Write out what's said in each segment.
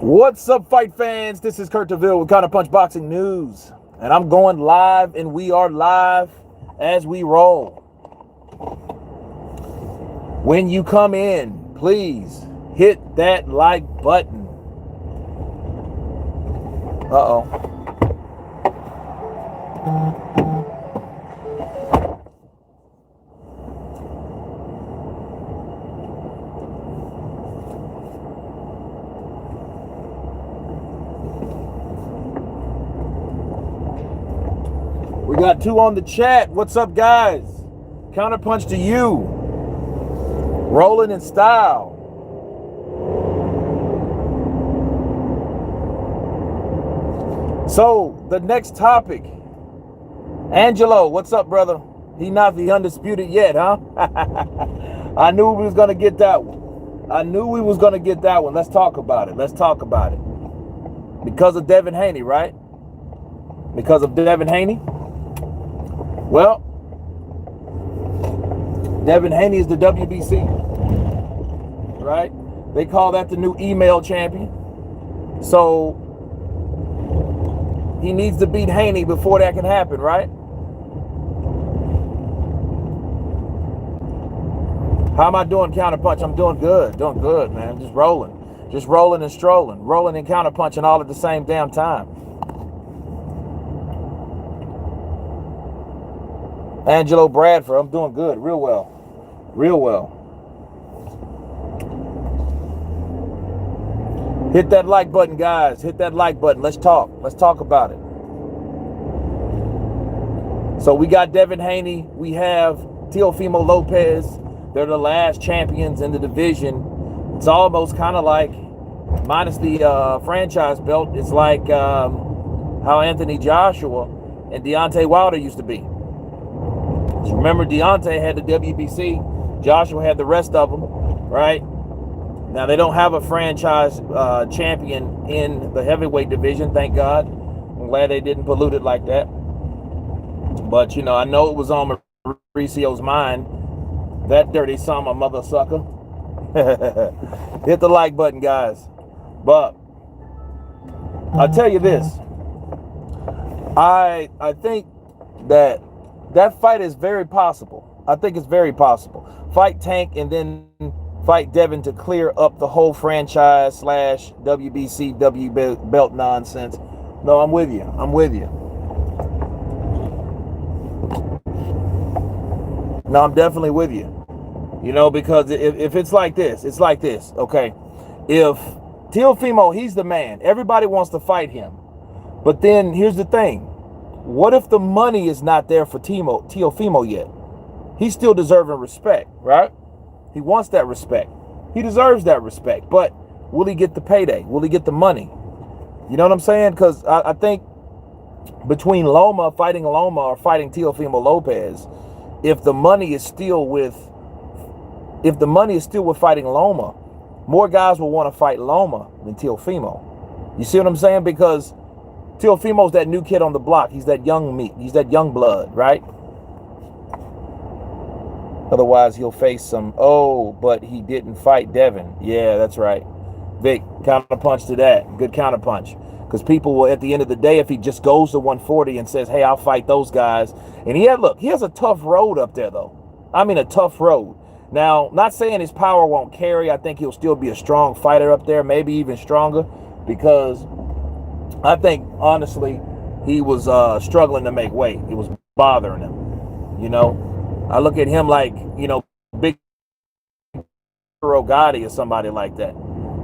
What's up, fight fans? This is Kurt DeVille with Counter Punch Boxing News, and I'm going live, and we are live as we roll. When you come in, please hit that like button. Uh-oh. We got two on the chat. What's up, guys? Counterpunch to you. Rolling in style. So, the next topic. Angelo, what's up, brother? He not the undisputed yet, huh? I knew we was going to get that one. Let's talk about it. Because of Devin Haney, right? Because of Devin Haney? Well, Devin Haney is the WBC, right? They call that the new email champion. So he needs to beat Haney before that can happen, right? How am I doing, Counterpunch? I'm doing good, man. Just rolling and strolling, rolling and counterpunching all at the same damn time. Angelo Bradford, I'm doing good, real well. Hit that like button, guys. Hit that like button. Let's talk about it. So we got Devin Haney. We have Teofimo Lopez. They're the last champions in the division. It's almost kind of like, minus the franchise belt, it's like how Anthony Joshua and Deontay Wilder used to be. Remember, Deontay had the WBC. Joshua had the rest of them, right? Now, they don't have a franchise champion in the heavyweight division, thank God. I'm glad they didn't pollute it like that. But, you know, I know it was on Mauricio's mind. That dirty son of a mother sucker. Hit the like button, guys. But I'll tell you this. I think that fight is very possible. I think it's very possible. Fight Tank and then fight Devin to clear up the whole franchise / WBC, belt nonsense. No, I'm with you. No, I'm definitely with you. You know, because if it's like this, okay? If Teofimo, he's the man. Everybody wants to fight him. But then here's the thing. What if the money is not there for Teofimo yet? He's still deserving respect, right? He wants that respect. He deserves that respect. But will he get the payday? Will he get the money? You know what I'm saying? Because I think between fighting Loma or fighting Teofimo Lopez, if the money is still with fighting Loma, more guys will want to fight Loma than Teofimo. You see what I'm saying? Because Teofimo's that new kid on the block. He's that young meat. He's that young blood, right? Otherwise, he'll face some, but he didn't fight Devin. Yeah, that's right. Vic, counterpunch to that. Good counterpunch. Because people will, at the end of the day, if he just goes to 140 and says, hey, I'll fight those guys. And he has a tough road up there, though. I mean, a tough road. Now, not saying his power won't carry. I think he'll still be a strong fighter up there, maybe even stronger, because I think, honestly, he was struggling to make weight. It was bothering him, you know. I look at him like, you know, big Gotti or somebody like that.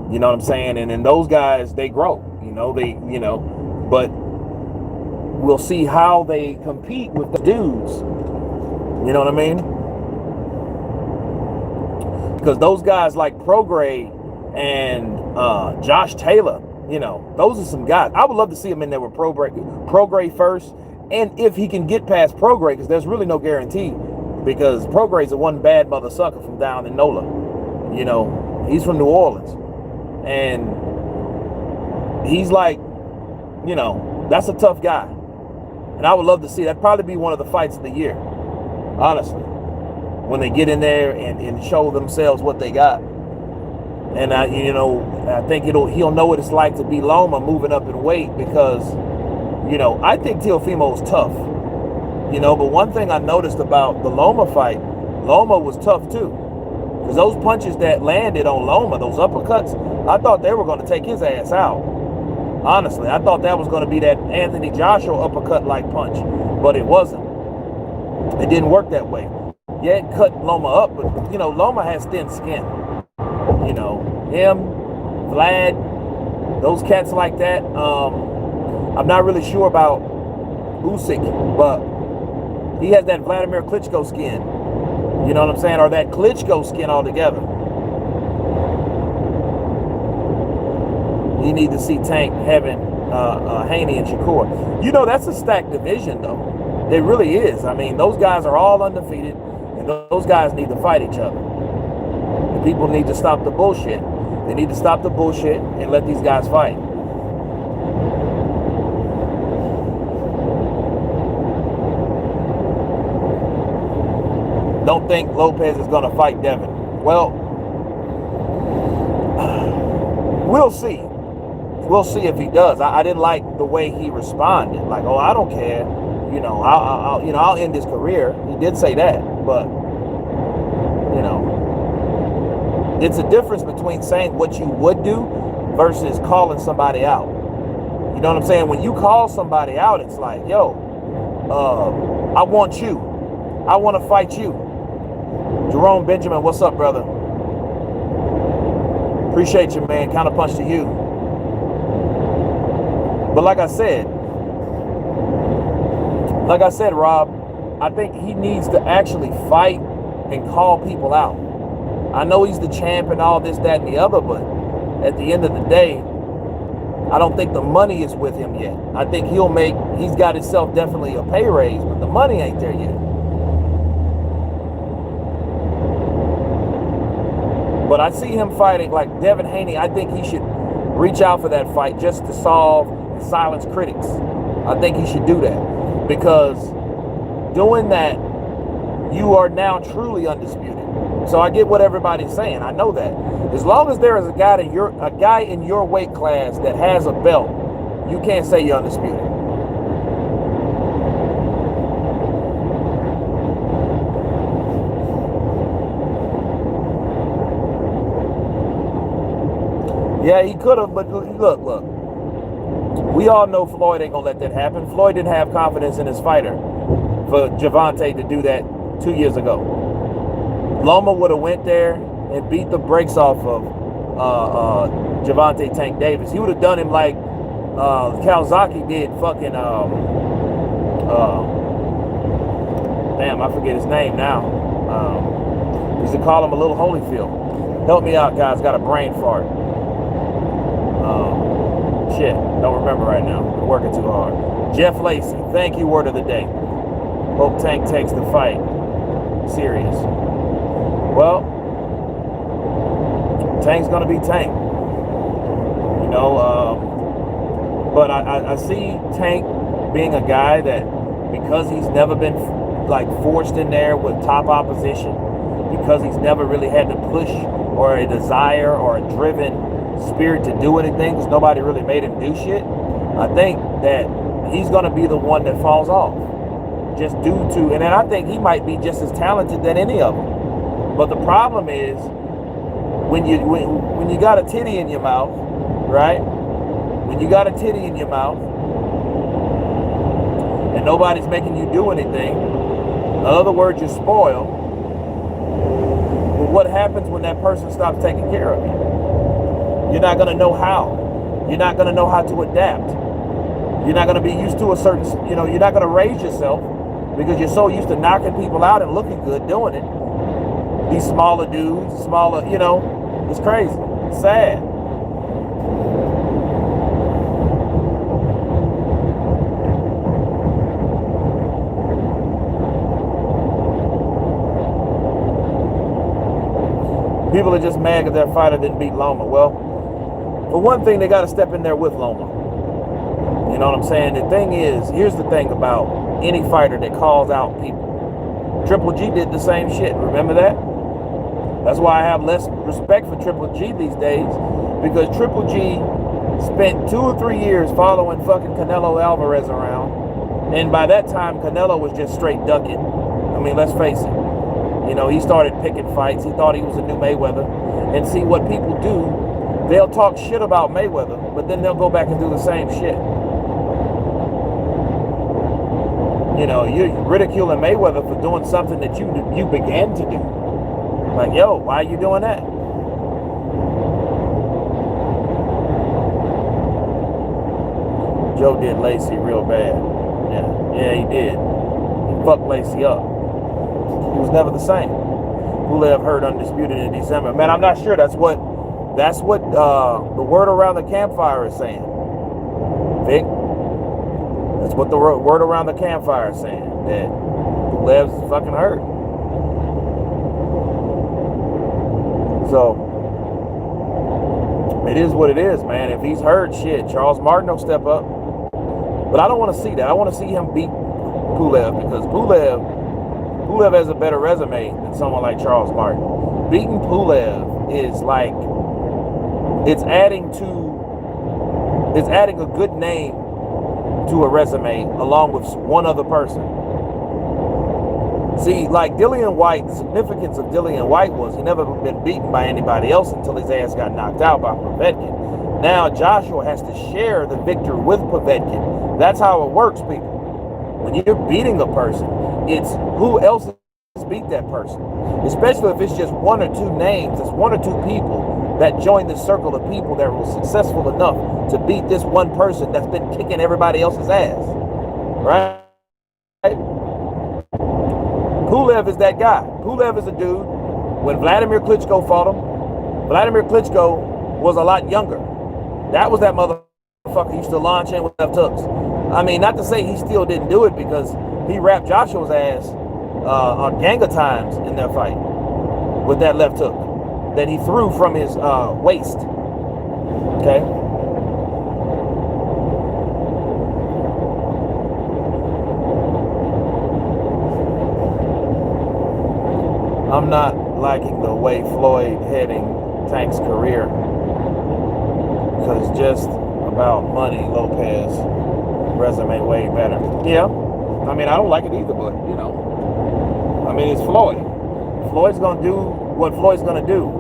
You know what I'm saying? And those guys, they grow, but we'll see how they compete with the dudes. You know what I mean? Because those guys like Prograis and Josh Taylor, you know, those are some guys. I would love to see him in there with Prograis first. And if he can get past Prograis, because there's really no guarantee, because Prograis is one bad mother sucker from down in NOLA. You know, he's from New Orleans. And he's like, you know, that's a tough guy. And I would love to see that. Probably be one of the fights of the year, honestly, when they get in there and show themselves what they got. And I think he'll know what it's like to be Loma moving up in weight, because, I think Teofimo's tough. But one thing I noticed about the Loma fight, Loma was tough too. Because those punches that landed on Loma, those uppercuts, I thought they were going to take his ass out. Honestly, I thought that was going to be that Anthony Joshua uppercut-like punch, but it wasn't. It didn't work that way. Yeah, it cut Loma up, but, Loma has thin skin. Him, Vlad, those cats like that. I'm not really sure about Usyk, but he has that Vladimir Klitschko skin. You know what I'm saying? Or that Klitschko skin altogether. You need to see Tank having Haney and Shakur. That's a stacked division, though. It really is. I mean, those guys are all undefeated, and those guys need to fight each other. The people need to stop the bullshit. They need to stop the bullshit and let these guys fight. Don't think Lopez is going to fight Devin. Well, we'll see. We'll see if he does. I didn't like the way he responded. Like, oh, I don't care. I'll end his career. He did say that, but it's a difference between saying what you would do versus calling somebody out. You know what I'm saying? When you call somebody out, it's like, yo, I want you. I want to fight you. Jerome Benjamin, what's up, brother? Appreciate you, man. Counter punch to you. But like I said, Rob, I think he needs to actually fight and call people out. I know he's the champ and all this, that, and the other, but at the end of the day, I don't think the money is with him yet. I think he's got himself definitely a pay raise, but the money ain't there yet. But I see him fighting like Devin Haney. I think he should reach out for that fight just to solve and silence critics. I think he should do that, because doing that, you are now truly undisputed. So I get what everybody's saying. I know that. As long as there is a guy in your weight class that has a belt, you can't say you're undisputed. Yeah, he could have, but look. We all know Floyd ain't gonna let that happen. Floyd didn't have confidence in his fighter for Gervonta to do that 2 years ago. Loma would have went there and beat the brakes off of Gervonta Tank Davis. He would have done him like Calzaghe did fucking damn, I forget his name now. Used to call him a little Holyfield. Help me out, guys. Got a brain fart. Shit, don't remember right now. I'm working too hard. Jeff Lacey, thank you, word of the day. Hope Tank takes the fight serious. Well, Tank's gonna be Tank. But I see Tank being a guy that, because he's never been like forced in there with top opposition, because he's never really had to push or a desire or a driven spirit to do anything, because nobody really made him do shit, I think that he's going to be the one that falls off, just due to, and then I think he might be just as talented than any of them. But the problem is, when you got a titty in your mouth, right? When you got a titty in your mouth and nobody's making you do anything, in other words, you're spoiled. Well, what happens when that person stops taking care of you? You're not going to know how. You're not going to know how to adapt. You're not going to be used to a certain, you're not going to raise yourself because you're so used to knocking people out and looking good doing it. These smaller dudes, it's crazy. It's sad. People are just mad because their fighter didn't beat Loma. Well, for one thing, they got to step in there with Loma. You know what I'm saying? The thing is, here's the thing about any fighter that calls out people. Triple G did the same shit. Remember that? That's why I have less respect for Triple G these days, because Triple G spent 2 or 3 years following fucking Canelo Alvarez around, and by that time Canelo was just straight ducking. I mean, let's face it. You know, he started picking fights. He thought he was a new Mayweather. And see what people do, they'll talk shit about Mayweather, but then they'll go back and do the same shit. You know, you're ridiculing Mayweather for doing something that you began to do. Like, yo, why are you doing that? Joe did Lacey real bad. Yeah, he did. He fucked Lacey up. He was never the same. Pulev hurt Undisputed in December. Man, I'm not sure. That's what the word around the campfire is saying. Vic, that's what the word around the campfire is saying. That Pulev's fucking hurt. So it is what it is, man. If he's hurt, shit, Charles Martin will step up. But I don't want to see that. I want to see him beat Pulev, because Pulev has a better resume than someone like Charles Martin. Beating Pulev is like, it's adding a good name to a resume along with one other person. See, like Dillian White, the significance of Dillian White was he never been beaten by anybody else until his ass got knocked out by Povetkin. Now Joshua has to share the victory with Povetkin. That's how it works, people. When you're beating a person, it's who else has beat that person. Especially if it's just 1 or 2 names, it's 1 or 2 people that join this circle of people that were successful enough to beat this one person that's been kicking everybody else's ass. Right? Pulev is that guy. Pulev is a dude. When Vladimir Klitschko fought him, Vladimir Klitschko was a lot younger. That was that motherfucker who used to launch in with left hooks. I mean, not to say he still didn't do it, because he wrapped Joshua's ass a gang of times in their fight with that left hook that he threw from his waist. Okay? I'm not liking the way Floyd heading Tank's career, because just about money, Lopez resume way better. Yeah, I mean, I don't like it either, but you know, I mean, it's Floyd. Floyd's gonna do what Floyd's gonna do.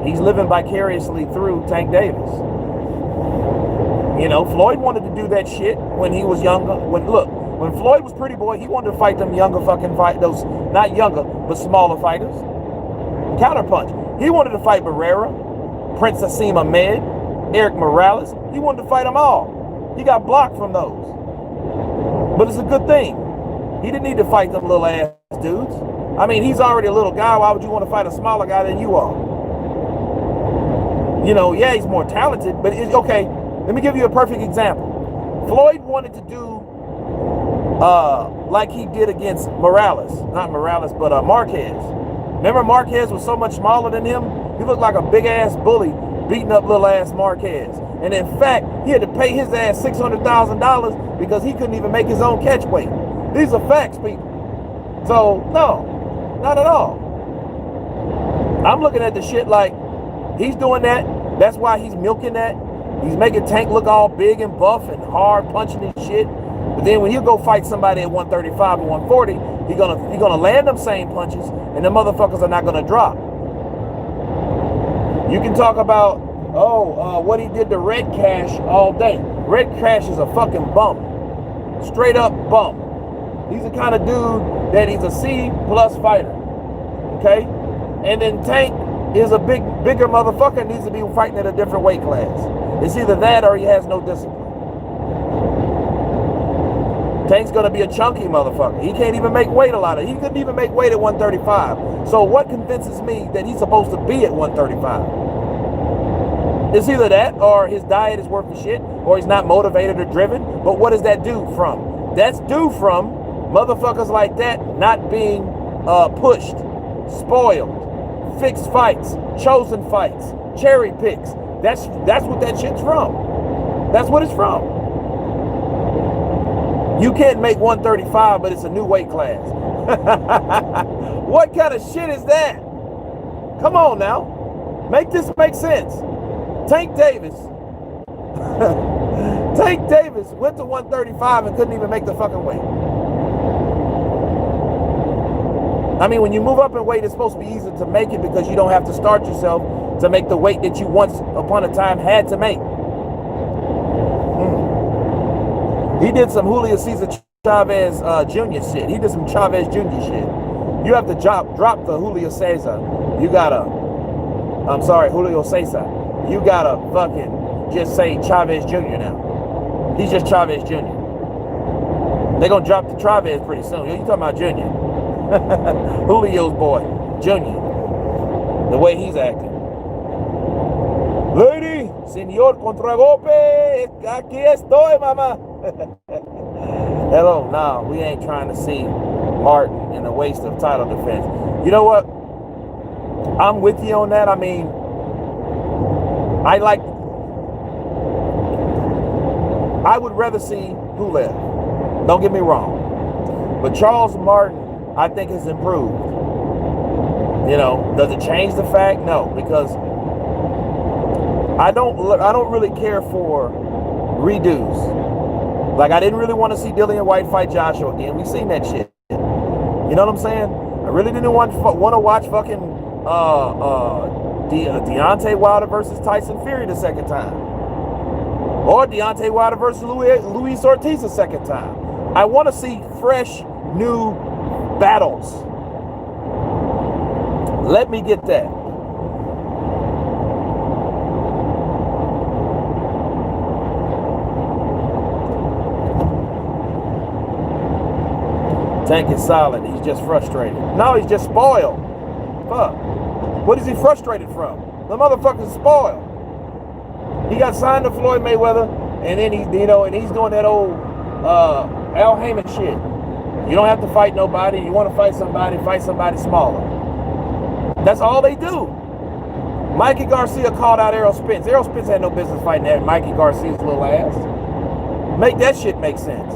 He's living vicariously through Tank Davis. You know, Floyd wanted to do that shit when he was younger. When Floyd was Pretty Boy, he wanted to fight them younger fucking those not younger but smaller fighters. Counterpunch. He wanted to fight Barrera, Prince Asim Ahmed, Eric Morales. He wanted to fight them all. He got blocked from those. But it's a good thing. He didn't need to fight them little ass dudes. I mean, he's already a little guy. Why would you want to fight a smaller guy than you are? You know, yeah, he's more talented, but it's okay. Let me give you a perfect example. Floyd wanted to do like he did against Morales. Not Morales, but Marquez. Remember Marquez was so much smaller than him? He looked like a big ass bully beating up little ass Marquez. And in fact, he had to pay his ass $600,000 because he couldn't even make his own catch weight. These are facts, people. So, no, not at all. I'm looking at the shit like he's doing that. That's why he's milking that. He's making Tank look all big and buff and hard punching and shit. But then when you go fight somebody at 135 or 140, he's gonna land them same punches, and the motherfuckers are not gonna drop. You can talk about what he did to Red Cash all day. Red Cash is a fucking bum, straight up bum. He's the kind of dude that he's a C+ fighter. Okay, and then Tank is a bigger motherfucker, needs to be fighting at a different weight class. It's either that or he has no discipline. Tank's gonna be a chunky motherfucker. He can't even make weight a lot of. He couldn't even make weight at 135. So what convinces me that he's supposed to be at 135? It's either that or his diet is worth the shit, or he's not motivated or driven. But what does that do from? That's due from motherfuckers like that not being pushed, spoiled, fixed fights, chosen fights, cherry picks. That's what that shit's from. That's what it's from. You can't make 135, but it's a new weight class. What kind of shit is that? Come on now. Make this make sense. Tank Davis. Tank Davis went to 135 and couldn't even make the fucking weight. I mean, when you move up in weight, it's supposed to be easy to make it because you don't have to start yourself to make the weight that you once upon a time had to make. He did some Julio Cesar Chavez Jr. shit. He did some Chavez Jr. shit. You have to drop the Julio Cesar. You gotta, I'm sorry, Julio Cesar. You gotta fucking just say Chavez Jr. now. He's just Chavez Jr. They're gonna drop the Chavez pretty soon. You talking about Jr. Julio's boy, Jr. The way he's acting. Lady, señor contragolpe, aquí estoy, mama. Hello, nah, we ain't trying to see Martin in a waste of title defense. You know what? I'm with you on that. I mean, I would rather see Pulev. Don't get me wrong. But Charles Martin, I think, has improved. You know, does it change the fact? No, because I don't really care for redos. Like, I didn't really want to see Dillian White fight Joshua again. We've seen that shit. You know what I'm saying? I really didn't want to watch fucking Deontay Wilder versus Tyson Fury the second time, or Deontay Wilder versus Luis Ortiz the second time. I want to see fresh, new battles. Let me get that. Tank is solid. He's just frustrated. No, he's just spoiled. Fuck. What is he frustrated from? The motherfucker's spoiled. He got signed to Floyd Mayweather, and then he's doing that old Al Heyman shit. You don't have to fight nobody. You want to fight somebody smaller. That's all they do. Mikey Garcia called out Errol Spence. Errol Spence had no business fighting that Mikey Garcia's little ass. Make that shit make sense.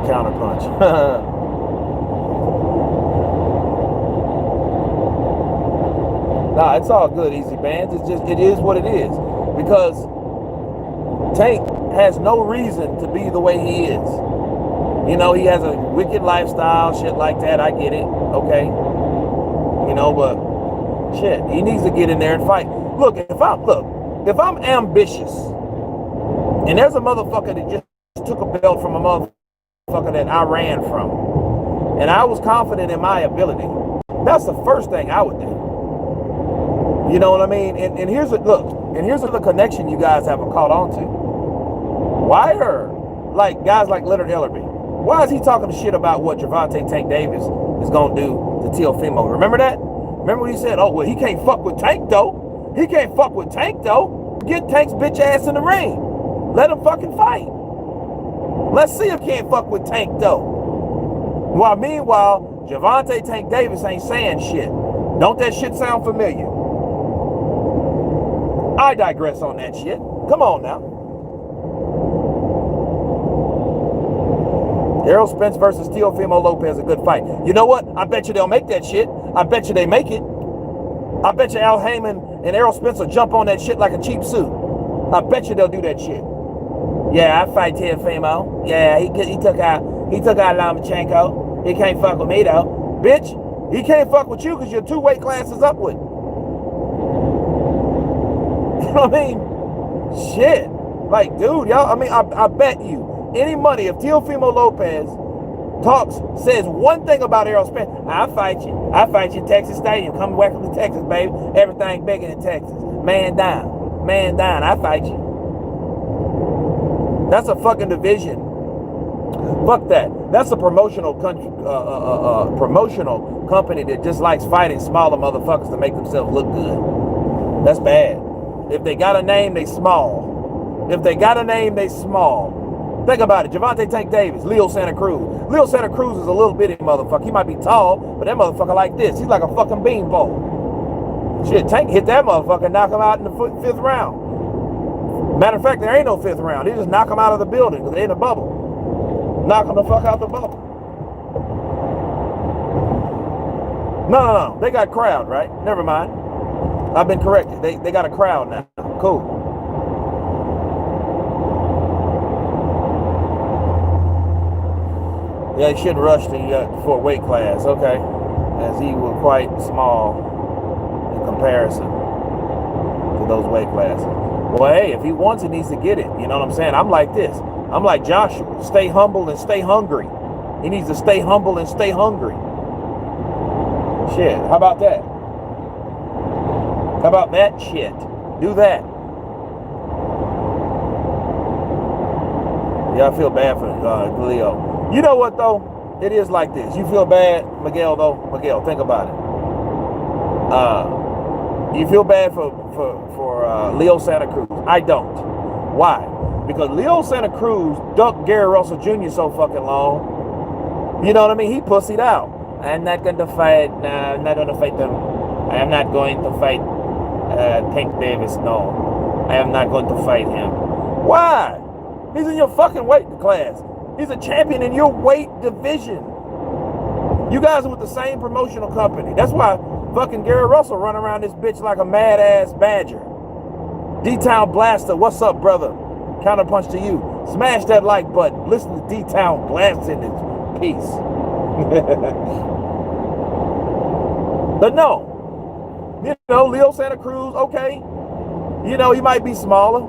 Counterpunch. Nah, it's all good, Easy Bands. It is what it is. Because Tank has no reason to be the way he is. You know, he has a wicked lifestyle, shit like that. I get it. Okay. You know, but shit, he needs to get in there and fight. Look, if I'm ambitious and there's a motherfucker that just took a belt from a motherfucker that I ran from, and I was confident in my ability, that's the first thing I would do. You know what I mean? And here's the connection you guys haven't caught on to. Why are like guys like Leonard Ellerby? Why is he talking shit about what Gervonta Tank Davis is gonna do to Teofimo? Remember that? Remember when he said, "Oh well, he can't fuck with Tank though. He can't fuck with Tank though. Get Tank's bitch ass in the ring. Let him fucking fight. Let's see if he can't fuck with Tank though." Well, meanwhile, Gervonta Tank Davis ain't saying shit. Don't that shit sound familiar? I digress on that shit. Come on now. Errol Spence versus Teofimo Lopez, a good fight. You know what? I bet you they'll make that shit. I bet you they make it. I bet you Al Heyman and Errol Spence will jump on that shit like a cheap suit. I bet you they'll do that shit. Yeah, I fight Teofimo. Yeah, he took out Lomachenko. He can't fuck with me though. Bitch, he can't fuck with you because you're 2 weight classes upward. You know what I mean? Shit. Like, dude, y'all, I mean, I bet you any money if Teofimo Lopez says one thing about Errol Spence, I fight you in Texas Stadium. Come welcome to Texas, baby. Everything bigger in Texas. Man down, I fight you. That's a fucking division. Fuck that. That's a promotional company that just likes fighting smaller motherfuckers to make themselves look good. That's bad. If they got a name, they small. If they got a name, they small. Think about it. Gervonta Tank Davis, Leo Santa Cruz. Leo Santa Cruz is a little bitty motherfucker. He might be tall, but that motherfucker like this. He's like a fucking beanpole. Shit, Tank hit that motherfucker and knock him out in the 5th round. Matter of fact, there ain't no 5th round. He just knock him out of the building because they're in a bubble. Knock him the fuck out the bubble. No. They got crowd, right? Never mind. I've been corrected. They got a crowd now. Cool. Yeah, he shouldn't rush for a weight class. Okay. As he was quite small in comparison to those weight classes. Well, hey, if he wants it, he needs to get it. You know what I'm saying? I'm like this. I'm like Joshua. Stay humble and stay hungry. He needs to stay humble and stay hungry. Shit, how about that? How about that shit? Do that. Yeah, I feel bad for Leo. You know what, though? It is like this. You feel bad, Miguel, though? Miguel, think about it. You feel bad for Leo Santa Cruz. I don't. Why? Because Leo Santa Cruz ducked Gary Russell Jr. so fucking long. You know what I mean? He pussied out. I'm not going to fight. No, I'm not going to fight them. I am not going to fight Tank Davis. No, I am not going to fight him. Why? He's in your fucking weight class. He's a champion in your weight division. You guys are with the same promotional company. That's why fucking Gary Russell run around this bitch like a mad ass badger. D-Town Blaster, what's up, brother? Counterpunch to you. Smash that like button. Listen to D-Town Blaster in this piece. But no, you know, Leo Santa Cruz, okay, you know, he might be smaller.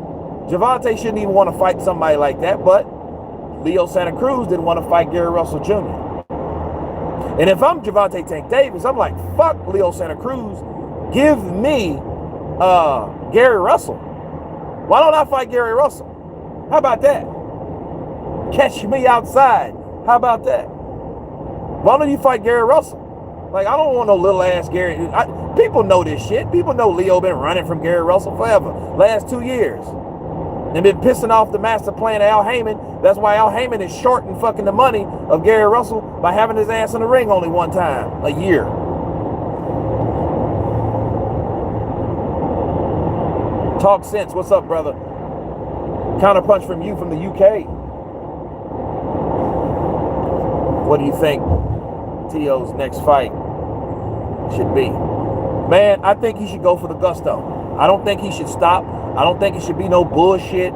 Gervonta shouldn't even want to fight somebody like that, but Leo Santa Cruz didn't want to fight Gary Russell Jr. And if I'm Gervonta Tank Davis, I'm like, fuck Leo Santa Cruz, give me Gary Russell. Why don't I fight Gary Russell? How about that? Catch me outside. How about that? Why don't you fight Gary Russell? Like, I don't want no little ass Gary. People know this shit. People know Leo been running from Gary Russell forever. Last 2 years. And been pissing off the master plan of Al Heyman. That's why Al Heyman is shorting fucking the money of Gary Russell by having his ass in the ring only one time a year. Talk sense. What's up, brother? Counterpunch from you from the UK. What do you think T.O.'s next fight should be? Man, I think he should go for the gusto. I don't think he should stop. I don't think it should be no bullshit,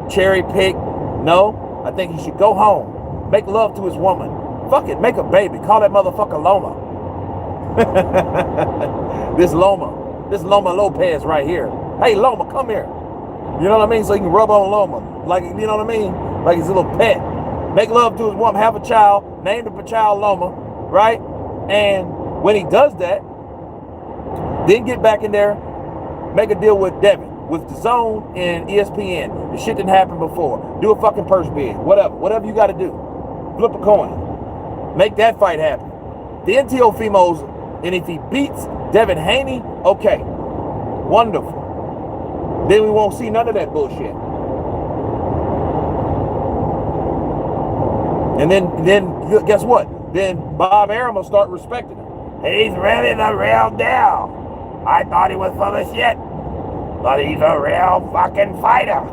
cherry pick. No, I think he should go home, make love to his woman. Fuck it, make a baby. Call that motherfucker Loma. This Loma Lopez right here. Hey, Loma, come here. You know what I mean? So you can rub on Loma. Like, you know what I mean? Like his little pet. Make love to his woman, have a child, name the child Loma, right? And when he does that, then get back in there, make a deal with Devin, with the Zone and ESPN. The shit didn't happen before. Do a fucking purse bid, whatever you got to do. Flip a coin, make that fight happen. Then Teofimo's, and if he beats Devin Haney, okay, wonderful. Then we won't see none of that bullshit. And then guess what? Then Bob Arum will start respecting him. He's really the real deal. I thought he was full of shit, but he's a real fucking fighter.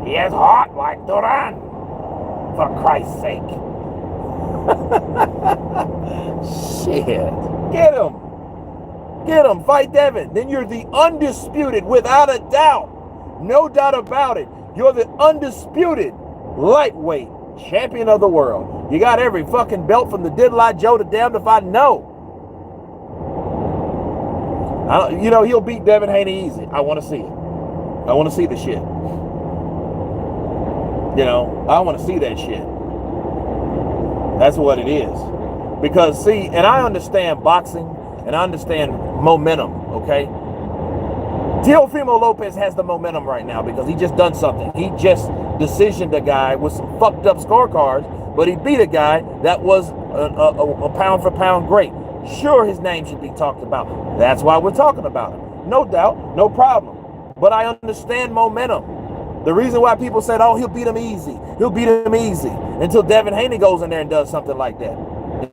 He is hot like Duran. For Christ's sake. Shit. Get him. Fight Devin. Then you're the undisputed, without a doubt. No doubt about it. You're the undisputed lightweight champion of the world. You got every fucking belt from the Diddley Joe to damned if I know. You know, he'll beat Devin Haney easy. I want to see it. I want to see the shit. You know, I want to see that shit. That's what it is. Because, see, and I understand boxing, and I understand momentum, okay? Teofimo Lopez has the momentum right now because he just done something. He just decisioned a guy with some fucked up scorecards, but he beat a guy that was a pound for pound great. Sure, his name should be talked about. That's why we're talking about him. No doubt, no problem. But I understand momentum. The reason why people said, oh, he'll beat him easy. He'll beat him easy. Until Devin Haney goes in there and does something like that.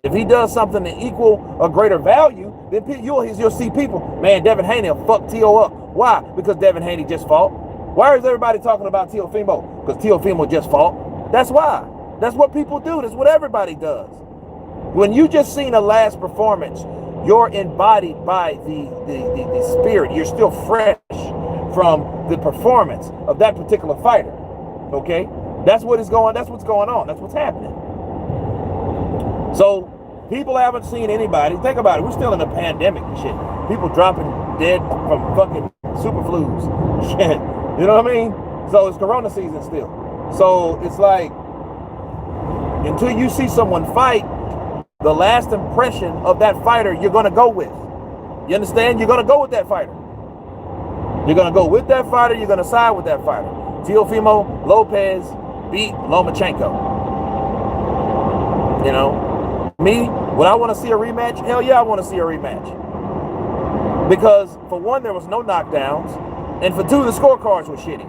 If he does something to equal or greater value, then you'll see people, man, Devin Haney will fuck Tio up. Why? Because Devin Haney just fought. Why is everybody talking about Teofimo? Because Teofimo just fought. That's why. That's what people do. That's what everybody does. When you just seen a last performance, you're embodied by the spirit. You're still fresh from the performance of that particular fighter. Okay? That's what's going on. That's what's happening. So people haven't seen anybody. Think about it. We're still in a pandemic and shit. People dropping dead from fucking super flus. Shit. You know what I mean? So it's Corona season still. So it's like, until you see someone fight, the last impression of that fighter you're going to go with. You understand? You're going to go with that fighter. You're going to go with that fighter. You're going to side with that fighter. Teofimo Lopez beat Lomachenko. You know? Me, would I want to see a rematch? Hell yeah, I want to see a rematch. Because, for one, there was no knockdowns. And for two, the scorecards were shitty.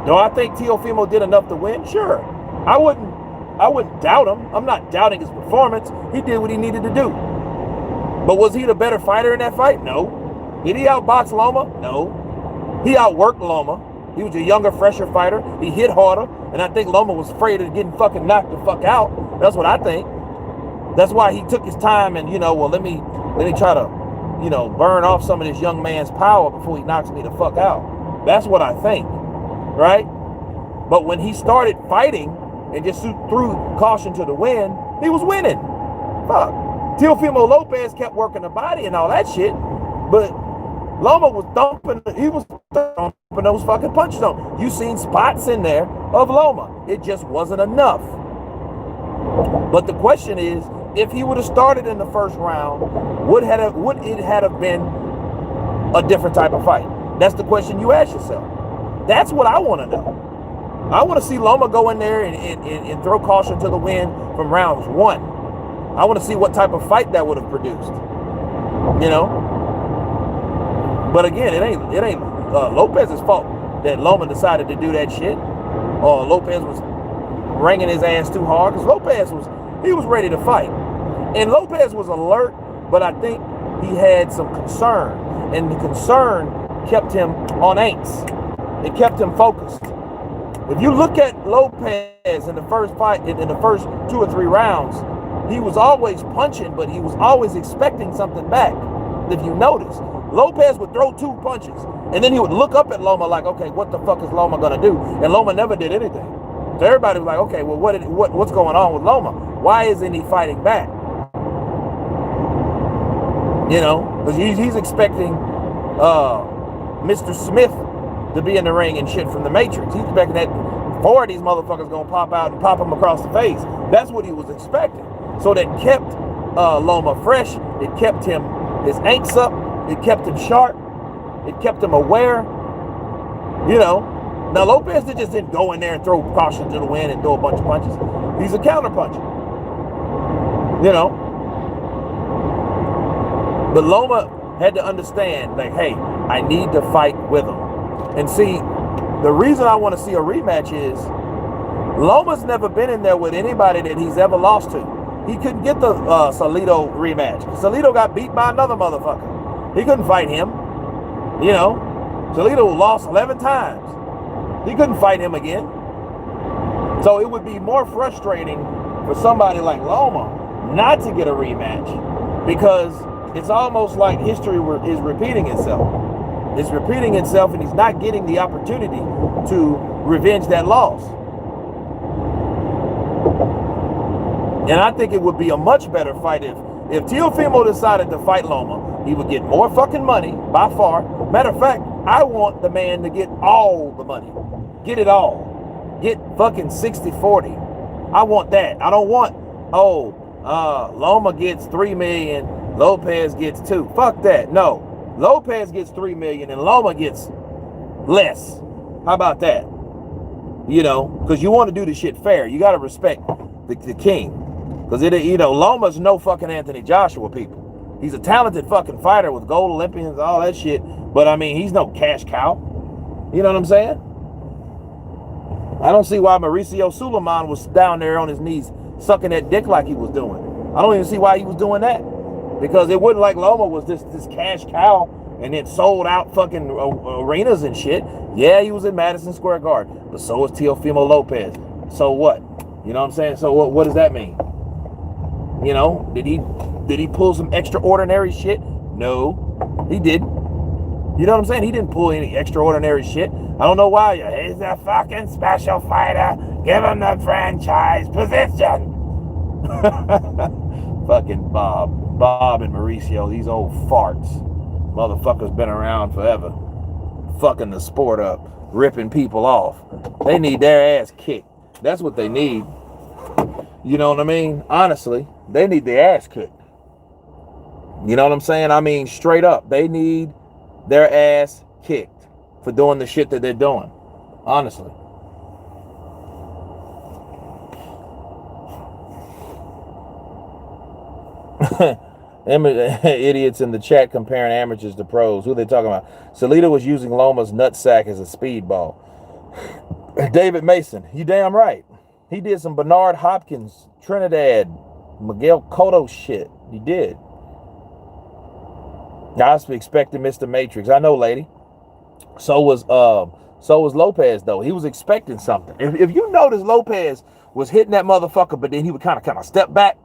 Do I think Teofimo did enough to win? Sure. I wouldn't doubt him. I'm not doubting his performance. He did what he needed to do. But was he the better fighter in that fight? No. Did he outbox Loma? No. He outworked Loma. He was a younger, fresher fighter. He hit harder. And I think Loma was afraid of getting fucking knocked the fuck out. That's what I think. That's why he took his time and, well, let me try to, burn off some of this young man's power before he knocks me the fuck out. That's what I think. Right? But when he started fighting and just threw caution to the wind, he was winning. Fuck. Teofimo Lopez kept working the body and all that shit, but Loma was thumping those fucking punches on. You seen spots in there of Loma. It just wasn't enough. But the question is, if he would have started in the first round, would it have been a different type of fight? That's the question you ask yourself. That's what I want to know. I want to see Loma go in there and throw caution to the wind from rounds one. I want to see what type of fight that would have produced. But again, it ain't Lopez's fault that Loma decided to do that shit, or Lopez was ringing his ass too hard, because Lopez was ready to fight, and Lopez was alert, but I think he had some concern, and the concern kept him on angst. It kept him focused. If you look at Lopez in the first fight, in the first 2 or 3 rounds, he was always punching, but he was always expecting something back. If you notice, Lopez would throw 2 punches, and then he would look up at Loma like, okay, what the fuck is Loma gonna do? And Loma never did anything. So everybody was like, okay, well, what's going on with Loma? Why isn't he fighting back? Because he's expecting Mr. Smith to be in the ring and shit from the Matrix. He's expecting that 4 of these motherfuckers gonna pop out and pop him across the face. That's what he was expecting. So that kept Loma fresh. It kept his angst up. It kept him sharp. It kept him aware. Now Lopez just didn't go in there and throw caution to the wind and throw a bunch of punches. He's a counter puncher. But Loma had to understand, like, hey, I need to fight with him. And see, the reason I want to see a rematch is Loma's never been in there with anybody that he's ever lost to. He couldn't get the Salido rematch. Salido got beat by another motherfucker. He couldn't fight him. Salido lost 11 times. He couldn't fight him again. So it would be more frustrating for somebody like Loma not to get a rematch, because it's almost like history is repeating itself. It's repeating itself, and he's not getting the opportunity to revenge that loss. And I think it would be a much better fight if Teofimo decided to fight Loma. He would get more fucking money by far. Matter of fact, I want the man to get all the money. Get it all. Get fucking 60-40. I want that. I don't want, Loma gets 3 million, Lopez gets 2. Fuck that. No. Lopez gets 3 million and Loma gets less. How about that? Because you want to do the shit fair. You got to respect the king. Because Loma's no fucking Anthony Joshua, people. He's a talented fucking fighter with gold Olympians, all that shit. But I mean, he's no cash cow. You know what I'm saying? I don't see why Mauricio Suleiman was down there on his knees sucking that dick like he was doing. I don't even see why he was doing that. Because it wasn't like Loma was this cash cow and then sold out fucking arenas and shit. Yeah, he was in Madison Square Garden, but so was Teofimo Lopez. So what? You know what I'm saying? So what does that mean? You know, did he pull some extraordinary shit? No, he didn't. You know what I'm saying? He didn't pull any extraordinary shit. I don't know why. He's a fucking special fighter. Give him the franchise position. Fucking Bob and Mauricio, these old farts. Motherfuckers been around forever. Fucking the sport up. Ripping people off. They need their ass kicked. That's what they need. You know what I mean? Honestly, they need their ass kicked. You know what I'm saying? I mean, straight up. They need their ass kicked for doing the shit that they're doing. Honestly. Idiots in the chat comparing amateurs to pros. Who are they talking about? Salita was using Loma's nutsack as a speedball. David Mason, you damn right. He did some Bernard Hopkins, Trinidad, Miguel Cotto shit. He did. I was expecting Mr. Matrix. I know, lady. So was Lopez, though. He was expecting something. If you notice, Lopez was hitting that motherfucker, but then he would kind of step back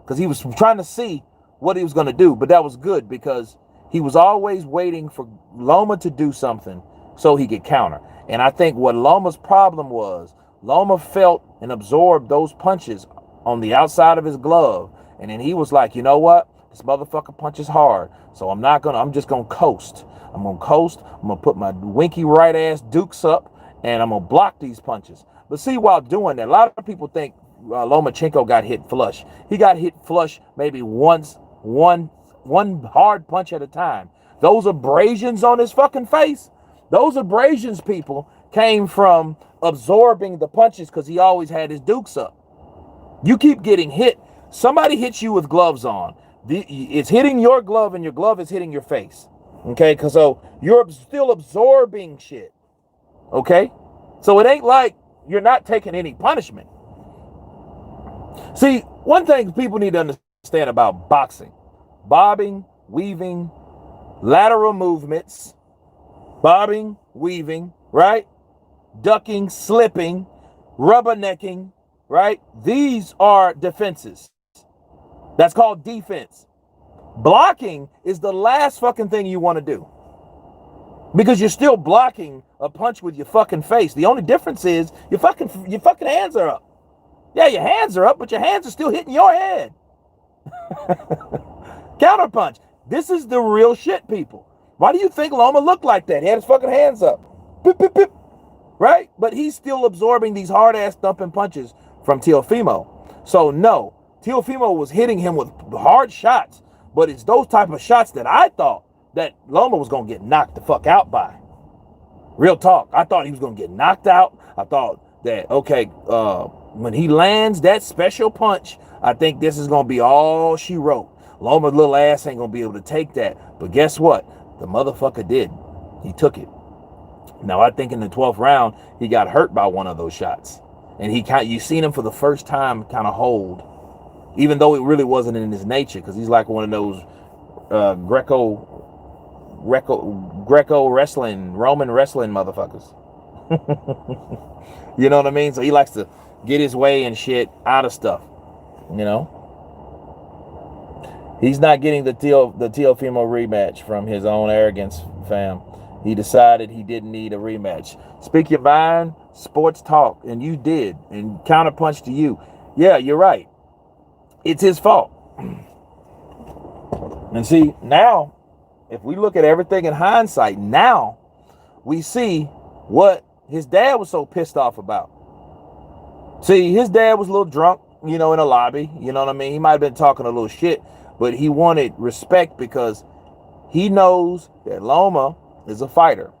because he was trying to see what he was going to do. But that was good because he was always waiting for Loma to do something so he could counter. And I think what Loma's problem was, Loma felt and absorbed those punches on the outside of his glove. And then he was like, you know what? This motherfucker punches hard. So I'm just going to coast. I'm going to coast. I'm going to put my winky right ass dukes up and I'm going to block these punches. But see, while doing that, a lot of people think Lomachenko got hit flush. He got hit flush maybe once, one hard punch at a time. Those abrasions on his fucking face, those abrasions, people, came from absorbing the punches because he always had his dukes up. You keep getting hit. Somebody hits you with gloves on. It's hitting your glove and your glove is hitting your face. Okay, because so you're still absorbing shit. Okay, so it ain't like you're not taking any punishment. See, one thing people need to understand about boxing: bobbing, weaving, lateral movements, bobbing, weaving, right? Ducking, slipping, rubbernecking, right? These are defenses. That's called defense. Blocking is the last fucking thing you want to do. Because you're still blocking a punch with your fucking face. The only difference is your fucking hands are up. Yeah, your hands are up, but your hands are still hitting your head. Counterpunch. This is the real shit, people. Why do you think Loma looked like that? He had his fucking hands up. Beep, beep, beep. Right? But he's still absorbing these hard-ass thumping punches from Teofimo. So, no. Teofimo was hitting him with hard shots, but it's those type of shots that I thought that Loma was going to get knocked the fuck out by. Real talk. I thought he was going to get knocked out. I thought that, okay, when he lands that special punch, I think this is going to be all she wrote. Loma's little ass ain't going to be able to take that. But guess what? The motherfucker did. He took it. Now, I think in the 12th round, he got hurt by one of those shots. And you seen him for the first time kind of hold. Even though it really wasn't in his nature, because he's like one of those Greco wrestling, Roman wrestling motherfuckers. You know what I mean? So he likes to get his way and shit out of stuff. You know? He's not getting the Teofimo rematch from his own arrogance, fam. He decided he didn't need a rematch. Speak your mind, sports talk, and you did. And counterpunch to you. Yeah, you're right. It's his fault. And see, now, if we look at everything in hindsight, now we see what his dad was so pissed off about. See, his dad was a little drunk, in a lobby. You know what I mean? He might have been talking a little shit, but he wanted respect because he knows that Loma is a fighter.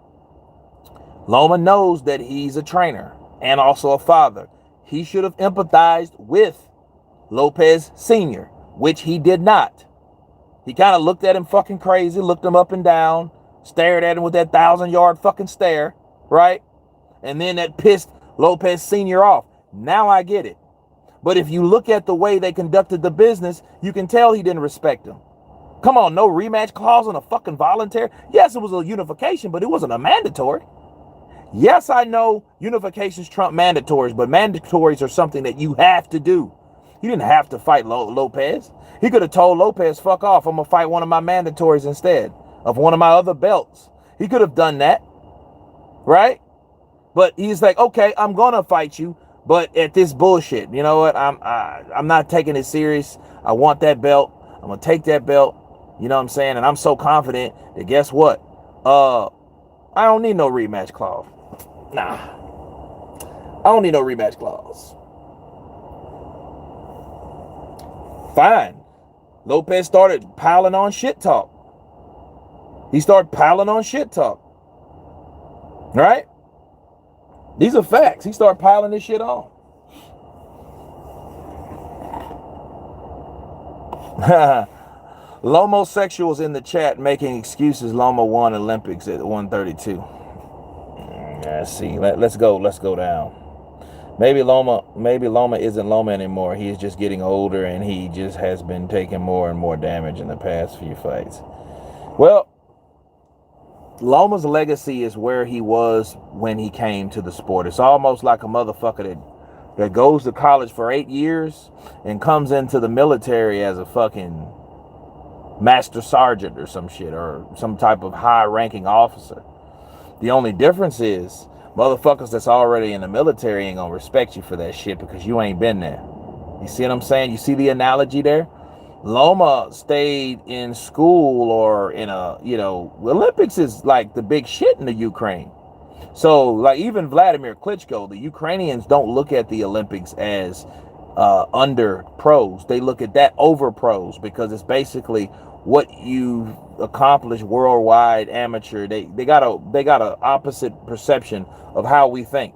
Loma knows that he's a trainer and also a father. He should have empathized with Lopez Sr., which he did not. He kind of looked at him fucking crazy, looked him up and down, stared at him with that 1,000-yard fucking stare, right? And then that pissed Lopez Sr. off. Now I get it. But if you look at the way they conducted the business, you can tell he didn't respect him. Come on, no rematch clause on a fucking voluntary. Yes, it was a unification, but it wasn't a mandatory. Yes, I know unifications trump mandatories, but mandatories are something that you have to do. He didn't have to fight Lopez. He could have told Lopez, fuck off, I'm going to fight one of my mandatories instead of one of my other belts. He could have done that, right? But he's like, okay, I'm going to fight you, but at this bullshit. You know what? I'm not taking it serious. I want that belt. I'm going to take that belt. You know what I'm saying? And I'm so confident that guess what? I don't need no rematch clause. Nah. I don't need no rematch clause. Fine. Lopez started piling on shit talk. He started piling on shit talk. Right? These are facts. He started piling this shit on. Lomosexuals in the chat making excuses. Loma won Olympics at 132. Let's see. Let's go down. Maybe Loma isn't Loma anymore. He's just getting older and he just has been taking more and more damage in the past few fights. Well, Loma's legacy is where he was when he came to the sport. It's almost like a motherfucker that goes to college for 8 years and comes into the military as a fucking master sergeant or some shit, or some type of high-ranking officer. The only difference is motherfuckers that's already in the military ain't gonna respect you for that shit because you ain't been there. You see what I'm saying? You see the analogy there? Loma stayed in school or in a, Olympics is like the big shit in the Ukraine. So like even Vladimir Klitschko, the Ukrainians don't look at the Olympics as under pros. They look at that over pros because it's basically what you accomplish worldwide amateur. They got a opposite perception of how we think.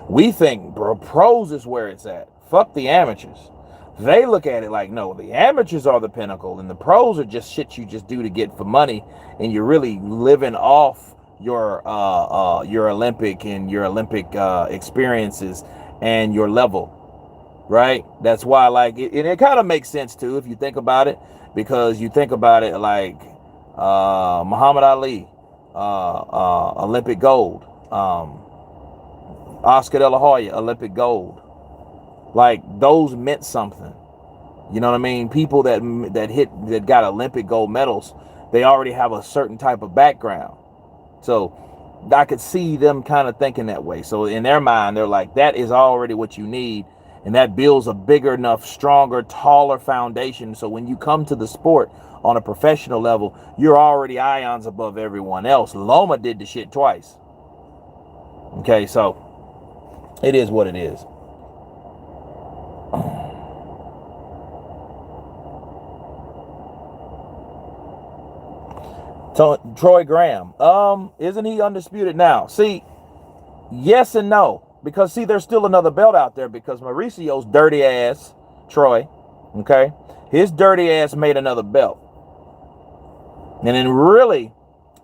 We think, bro, pros is where it's at. Fuck the amateurs. They look at it like, no, the amateurs are the pinnacle and the pros are just shit you just do to get for money, and you're really living off your Olympic and your Olympic experiences and your level. Right? That's why, like, it kind of makes sense too if you think about it, because you think about it like Muhammad Ali, Olympic gold, Oscar De La Hoya, Olympic gold. Like those meant something. You know what I mean? People that got Olympic gold medals, they already have a certain type of background. So I could see them kind of thinking that way. So in their mind, they're like, that is already what you need. And that builds a bigger enough, stronger, taller foundation. So when you come to the sport on a professional level, you're already ions above everyone else. Loma did the shit twice. Okay, so it is what it is. Troy Graham, isn't he undisputed now? See, yes and no. Because, see, there's still another belt out there because Mauricio's dirty ass, Troy, okay, his dirty ass made another belt. And then really,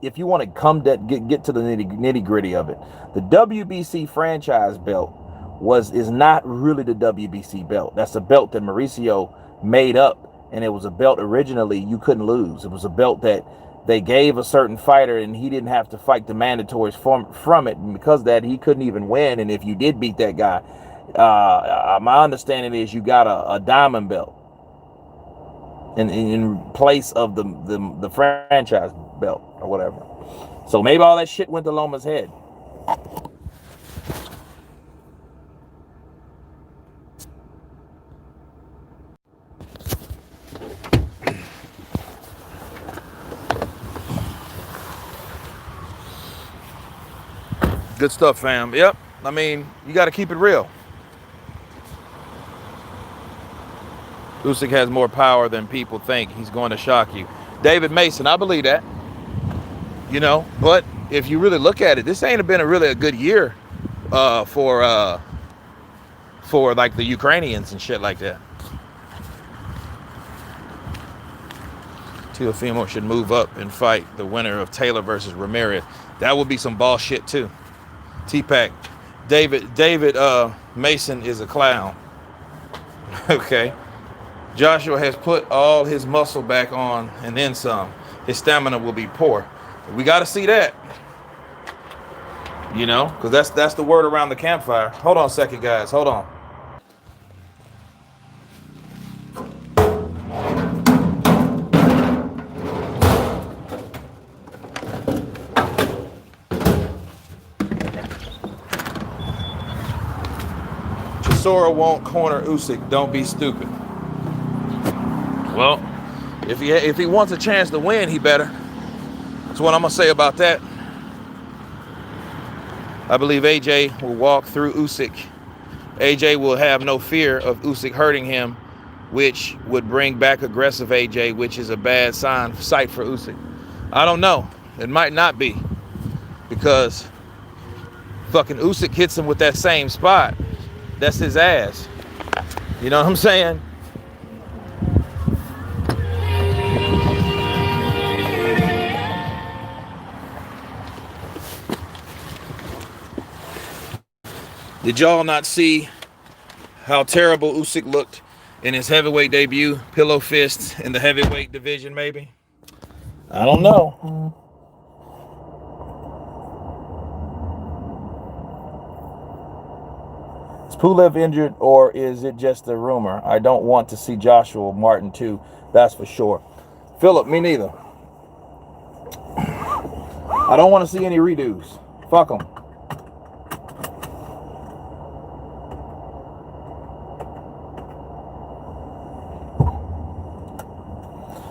if you want to come to get to the nitty gritty of it, the WBC franchise belt is not really the WBC belt. That's a belt that Mauricio made up, and it was a belt originally you couldn't lose. It was a belt that they gave a certain fighter and he didn't have to fight the mandatories from it, and because of that he couldn't even win. And if you did beat that guy, my understanding is you got a diamond belt in place of the franchise belt or whatever. So maybe all that shit went to Loma's head. Good stuff, fam. Yep. I mean, you got to keep it real. Usyk has more power than people think. He's going to shock you. David Mason, I believe that. You know, but if you really look at it, this ain't been really a good year for like the Ukrainians and shit like that. Teofimo should move up and fight the winner of Taylor versus Ramirez. That would be some bullshit too. T-Pack, David Mason is a clown. Okay. Joshua has put all his muscle back on and then some. His stamina will be poor. We got to see that. You know, because that's the word around the campfire. Hold on a second, guys. Hold on. Chisora won't corner Usyk. Don't be stupid. Well, if he wants a chance to win, he better. That's what I'm gonna say about that. I believe AJ will walk through Usyk. AJ will have no fear of Usyk hurting him, which would bring back aggressive AJ, which is a bad sight for Usyk. I don't know. It might not be, because fucking Usyk hits him with that same spot. That's his ass. You know what I'm saying? Did y'all not see how terrible Usyk looked in his heavyweight debut? Pillow fists in the heavyweight division, maybe? I don't know. Is Pulev injured, or is it just a rumor? I don't want to see Joshua Martin too, that's for sure. Philip, me neither. I don't want to see any redos. Fuck them.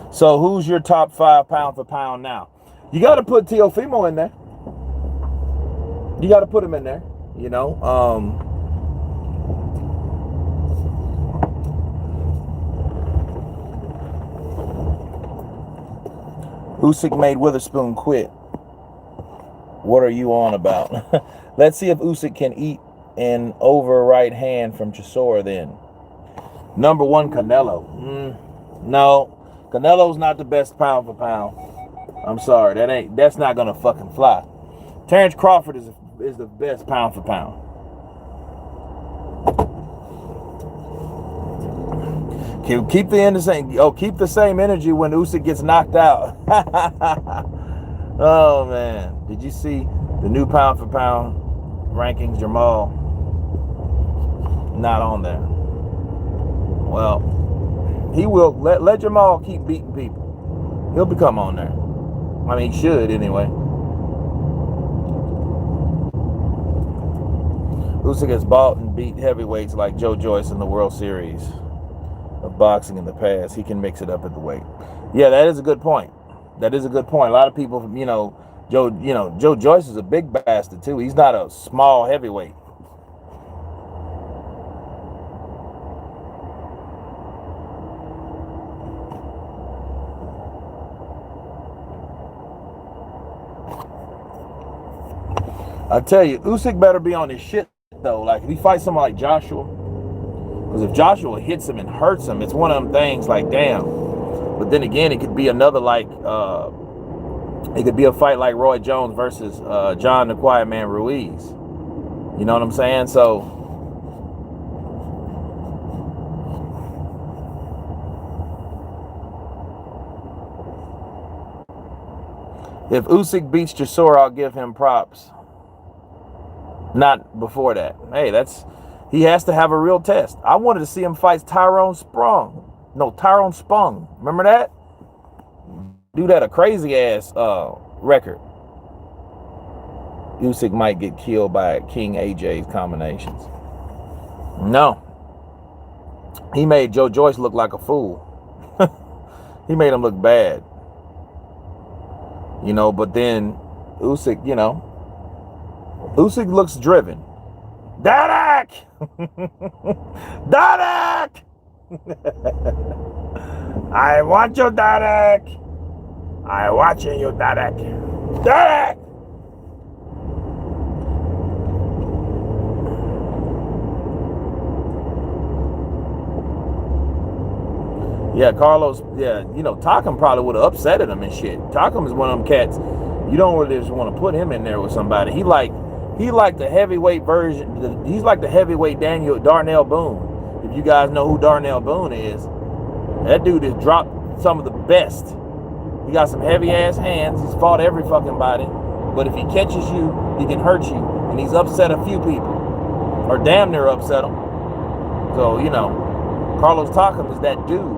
So who's your top 5 pound for pound now? You got to put Teofimo in there. You got to put him in there. You know, Usyk made Witherspoon quit. What are you on about? Let's see if Usyk can eat an over right hand from Chisora then. Number 1, Canelo. No. Canelo's not the best pound for pound. I'm sorry, that's not gonna fucking fly. Terrence Crawford is the best pound for pound. Keep the same energy when Usyk gets knocked out. Oh man, did you see the new pound for pound rankings? Jamal not on there. Well, he will let Jamal keep beating people. He'll become on there. I mean, he should anyway. Usyk has bought and beat heavyweights like Joe Joyce in the World Series of boxing in the past. He can mix it up at the weight. Yeah, that is a good point. That is a good point. A lot of people, Joe Joyce is a big bastard too. He's not a small heavyweight. I tell you, Usyk better be on his shit though. Like if he fights someone like Joshua, because if Joshua hits him and hurts him, it's one of them things like damn. But then again, it could be another it could be a fight like Roy Jones versus John the Quiet Man Ruiz. You know what I'm saying? So if Usyk beats Chisora, I'll give him props. Not before that. Hey, he has to have a real test. I wanted to see him fight Tyrone Spong. Remember that? Dude had a crazy ass record. Usyk might get killed by King AJ's combinations. No. He made Joe Joyce look like a fool. He made him look bad. But then Usyk, Usyk looks driven. Dadak! Dadak! I want you, Dadak! I watching you, Dadak! Dadak! Yeah, Carlos, Takam probably would have upsetted him and shit. Takam is one of them cats, you don't really just want to put him in there with somebody. He like the heavyweight version. He's like the heavyweight Darnell Boone. If you guys know who Darnell Boone is, that dude has dropped some of the best. He got some heavy ass hands. He's fought every fucking body. But if he catches you, he can hurt you. And he's upset a few people, or damn near upset them. So, you know, Carlos Takam is that dude.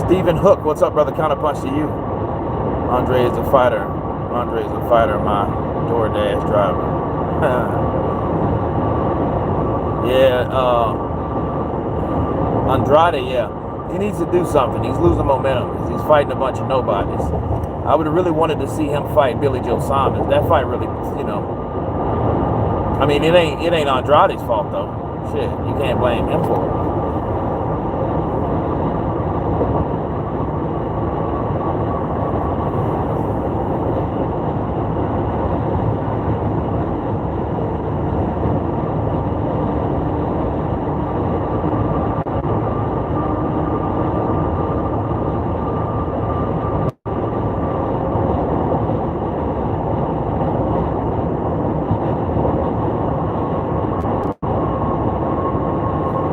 Stephen Hook, what's up, brother? Counterpunch to you. Andre is a fighter. Andre is a fighter, my DoorDash driver. Yeah, Andrade, yeah. He needs to do something. He's losing momentum because he's fighting a bunch of nobodies. I would have really wanted to see him fight Billy Joe Saunders. That fight really, you know. I mean, it ain't Andrade's fault though. Shit, you can't blame him for it.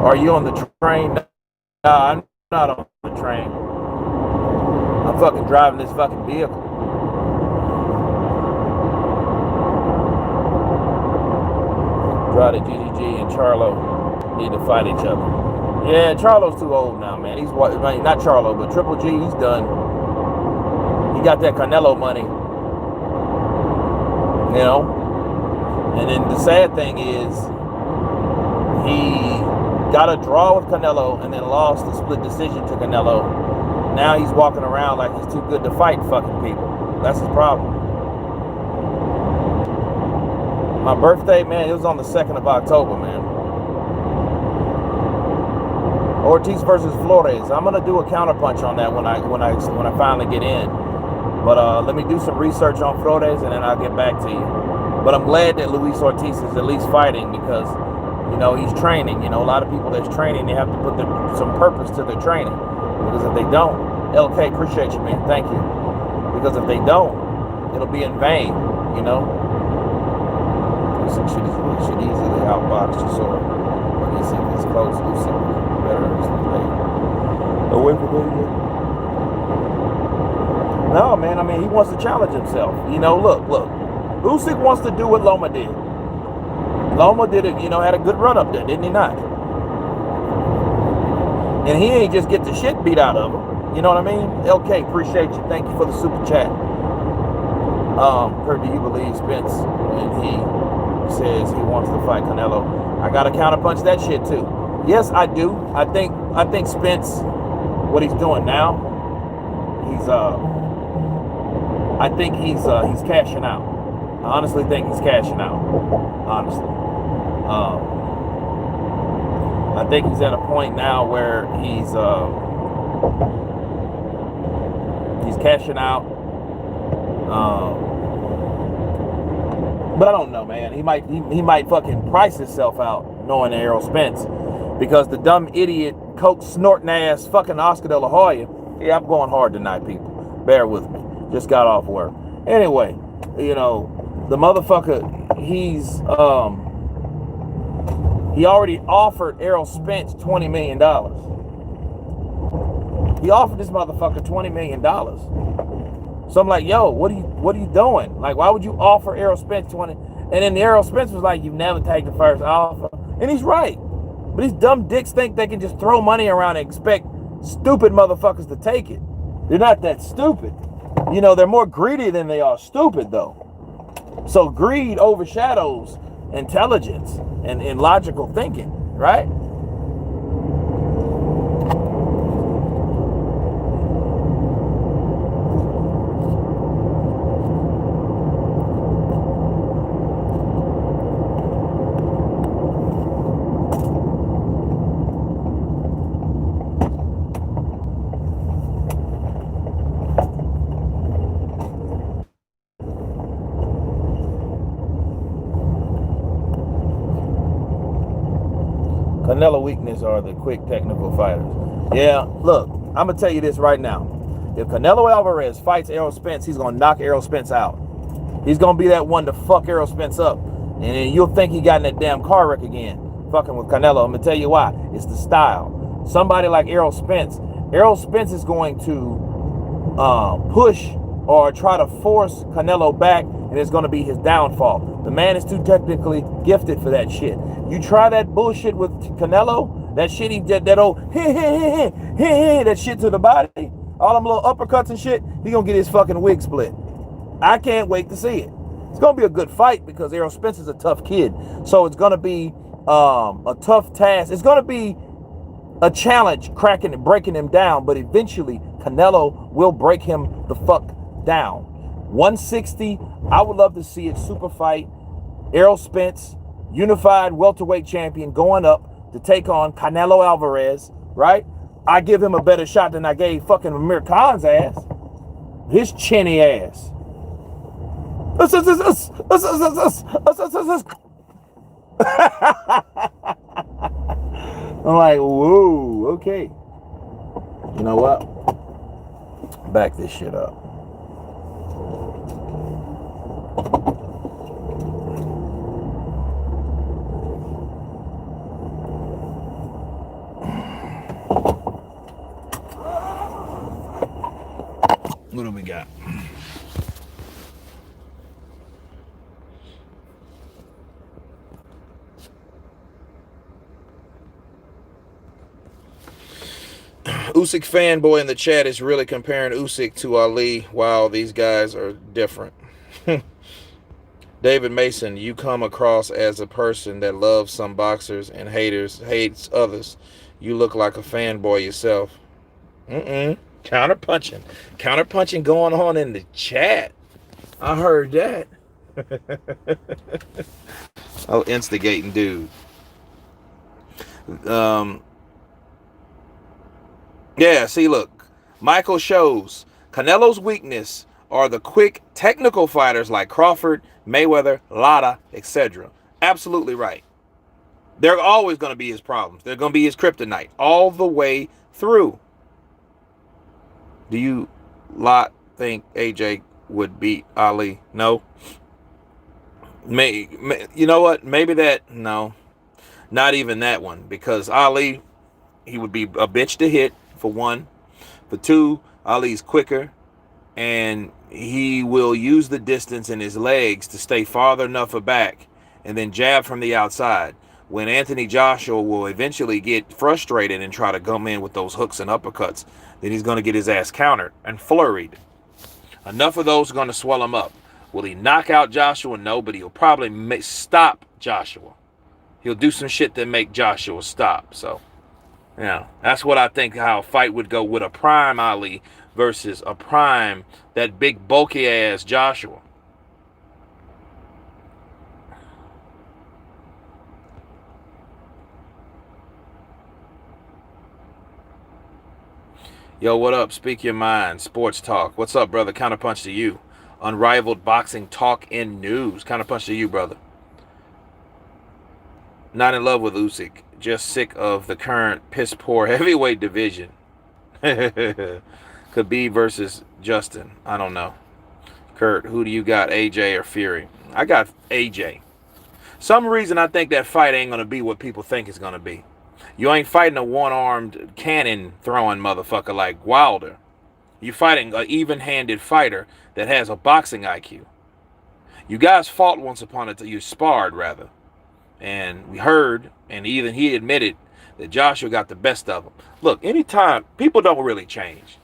Are you on the train? Nah, I'm not on the train. I'm fucking driving this fucking vehicle. Andrade, GGG, and Charlo need to fight each other. Yeah, Charlo's too old now, man. He's not Charlo, but Triple G. He's done. He got that Canelo money, you know. And then the sad thing is, he got a draw with Canelo and then lost the split decision to Canelo. Now he's walking around like he's too good to fight fucking people. That's his problem. My birthday, man, it was on the 2nd of October, man. Ortiz versus Flores. I'm gonna do a counterpunch on that when I finally get in. But let me do some research on Flores and then I'll get back to you. But I'm glad that Luis Ortiz is at least fighting because, you know, he's training. You know, a lot of people that's training, they have to put some purpose to their training. Because if they don't, LK, appreciate you, man. Thank you. Because if they don't, it'll be in vain, you know. Usyk should easily outbox Chisora. But Usyk is close. Usyk is better away from him. No, man, I mean, he wants to challenge himself. You know, look. Usyk wants to do what Loma did. Loma did it, you know, had a good run up there, didn't he not? And he ain't just get the shit beat out of him. You know what I mean? LK, appreciate you. Thank you for the super chat. Kurt, do you believe Spence when he says he wants to fight Canelo? I gotta counterpunch that shit too. Yes, I do. I think Spence, what he's doing now, I think he's cashing out. I honestly think he's cashing out. Honestly. I think he's at a point now where he's cashing out. But I don't know, man. He might fucking price himself out knowing Errol Spence. Because the dumb idiot, coke snorting ass fucking Oscar De La Hoya. Yeah, I'm going hard tonight, people. Bear with me. Just got off work. Anyway, you know, the motherfucker, he already offered Errol Spence $20 million. He offered this motherfucker $20 million. So I'm like, yo, what are you doing? Like, why would you offer Errol Spence 20? And then Errol Spence was like, you've never taken the first offer. And he's right. But these dumb dicks think they can just throw money around and expect stupid motherfuckers to take it. They're not that stupid. You know, they're more greedy than they are stupid, though. So greed overshadows intelligence and logical thinking, right? Canelo weakness are the quick technical fighters. Yeah, look, I'm going to tell you this right now. If Canelo Alvarez fights Errol Spence, he's going to knock Errol Spence out. He's going to be that one to fuck Errol Spence up. And then you'll think he got in that damn car wreck again, fucking with Canelo. I'm going to tell you why. It's the style. Somebody like Errol Spence is going to push or try to force Canelo back, and it's going to be his downfall. The man is too technically gifted for that shit. You try that bullshit with Canelo, that shit he did, that old that shit to the body, all them little uppercuts and shit, he going to get his fucking wig split. I can't wait to see it. It's going to be a good fight because Errol Spence is a tough kid. So it's going to be a tough task. It's going to be a challenge cracking and breaking him down, but eventually Canelo will break him the fuck down. 160, I would love to see it. Super fight. Errol Spence, unified welterweight champion, going up to take on Canelo Alvarez, right? I give him a better shot than I gave fucking Amir Khan's ass. His chinny ass. I'm like, whoa, okay. You know what? Back this shit up. What do we got? Usyk fanboy in the chat is really comparing Usyk to Ali. Wow, these guys are different. David Mason, you come across as a person that loves some boxers and hates others. You look like a fanboy yourself. Counterpunching. Counterpunching going on in the chat. I heard that. Oh, instigating dude. Yeah, see, look. Michael shows Canelo's weakness are the quick technical fighters like Crawford, Mayweather, Lara, etc. Absolutely right. They're always going to be his problems. They're going to be his kryptonite all the way through. Do you lot think AJ would beat Ali? No. You know what? Maybe that. No. Not even that one. Because Ali, he would be a bitch to hit, for one. For two, Ali's quicker. And he will use the distance in his legs to stay farther enough back and then jab from the outside. When Anthony Joshua will eventually get frustrated and try to come in with those hooks and uppercuts, then he's going to get his ass countered and flurried. Enough of those are going to swell him up. Will he knock out Joshua? No, but he'll probably stop Joshua. He'll do some shit that make Joshua stop. So, yeah, that's what I think how a fight would go with a prime Ali versus a prime, that big bulky ass Joshua. Yo, what up? Speak your mind. Sports talk. What's up, brother? Counterpunch to you. Unrivaled boxing talk and news. Counterpunch to you, brother. Not in love with Usyk. Just sick of the current piss poor heavyweight division. Khabib versus Justin. I don't know. Kurt, who do you got, AJ or Fury? I got AJ. Some reason I think that fight ain't going to be what people think it's going to be. You ain't fighting a one-armed cannon-throwing motherfucker like Wilder. You fighting an even-handed fighter that has a boxing IQ. You guys fought once upon a time. You sparred, rather. And we heard, and even he admitted, that Joshua got the best of him. Look, anytime, people don't really change.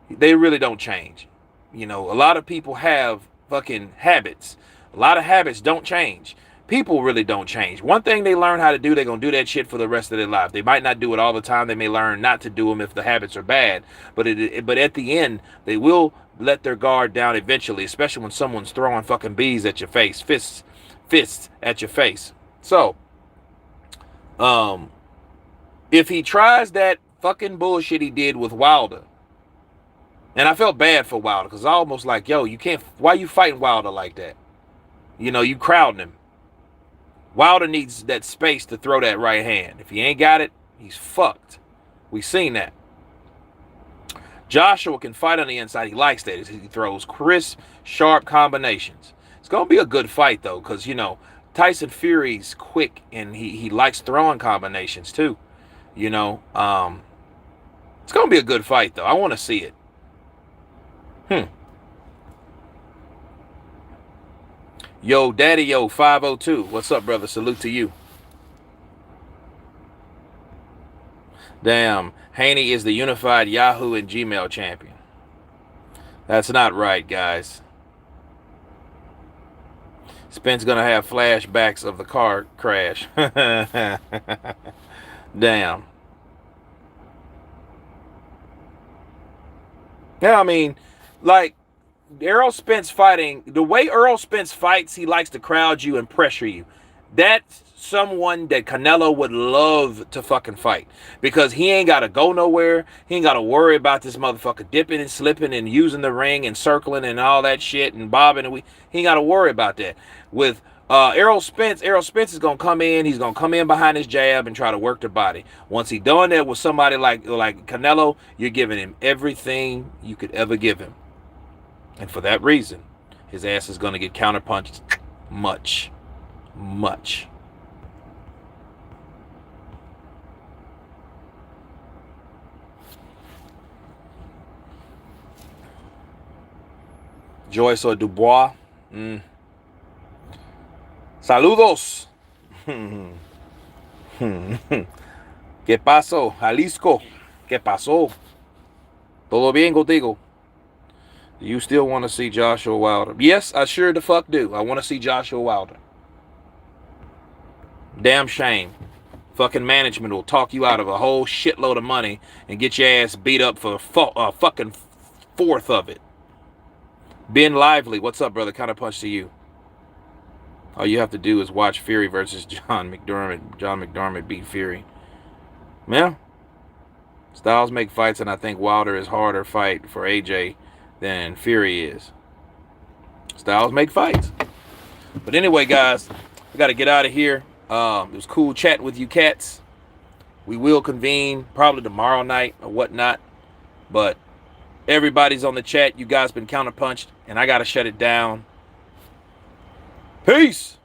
They really don't change. You know, a lot of people have fucking habits. A lot of habits don't change. People really don't change. One thing they learn how to do, they're going to do that shit for the rest of their life. They might not do it all the time. They may learn not to do them if the habits are bad. But at the end, they will let their guard down eventually, especially when someone's throwing fucking bees at your face, fists at your face. So, if he tries that fucking bullshit he did with Wilder, and I felt bad for Wilder because I almost like, yo, you can't, why you fighting Wilder like that? You know, you crowding him. Wilder needs that space to throw that right hand. If he ain't got it, he's fucked. We seen that. Joshua can fight on the inside. He likes that. He throws crisp, sharp combinations. It's going to be a good fight, though, because, you know, Tyson Fury's quick, and he likes throwing combinations, too. You know, it's going to be a good fight, though. I want to see it. Yo, Daddy Yo 502. What's up, brother? Salute to you. Damn, Haney is the unified Yahoo and Gmail champion. That's not right, guys. Spence gonna have flashbacks of the car crash. Damn. Yeah, I mean, like, Errol Spence fighting, the way Errol Spence fights, he likes to crowd you and pressure you. That's someone that Canelo would love to fucking fight, because he ain't got to go nowhere. He ain't got to worry about this motherfucker dipping and slipping and using the ring and circling and all that shit and bobbing. And he ain't got to worry about that. With Errol Spence is going to come in. He's going to come in behind his jab and try to work the body. Once he done that with somebody like Canelo, you're giving him everything you could ever give him. And for that reason, his ass is going to get counterpunched much. Joyce or Dubois. Saludos. ¿Qué pasó, Jalisco? ¿Qué pasó? Todo bien contigo? Do you still want to see Joshua Wilder? Yes, I sure the fuck do. I want to see Joshua Wilder. Damn shame. Fucking management will talk you out of a whole shitload of money and get your ass beat up for a fucking fourth of it. Ben Lively, what's up, brother? Counterpunch to you. All you have to do is watch Fury versus John McDermott. John McDermott beat Fury. Yeah. Styles make fights, and I think Wilder is harder fight for AJ than Fury is. Styles make fights. But anyway, guys, we got to get out of here. It was cool chatting with you cats. We will convene probably tomorrow night or whatnot. But everybody's on the chat. You guys been counterpunched, and I got to shut it down. Peace.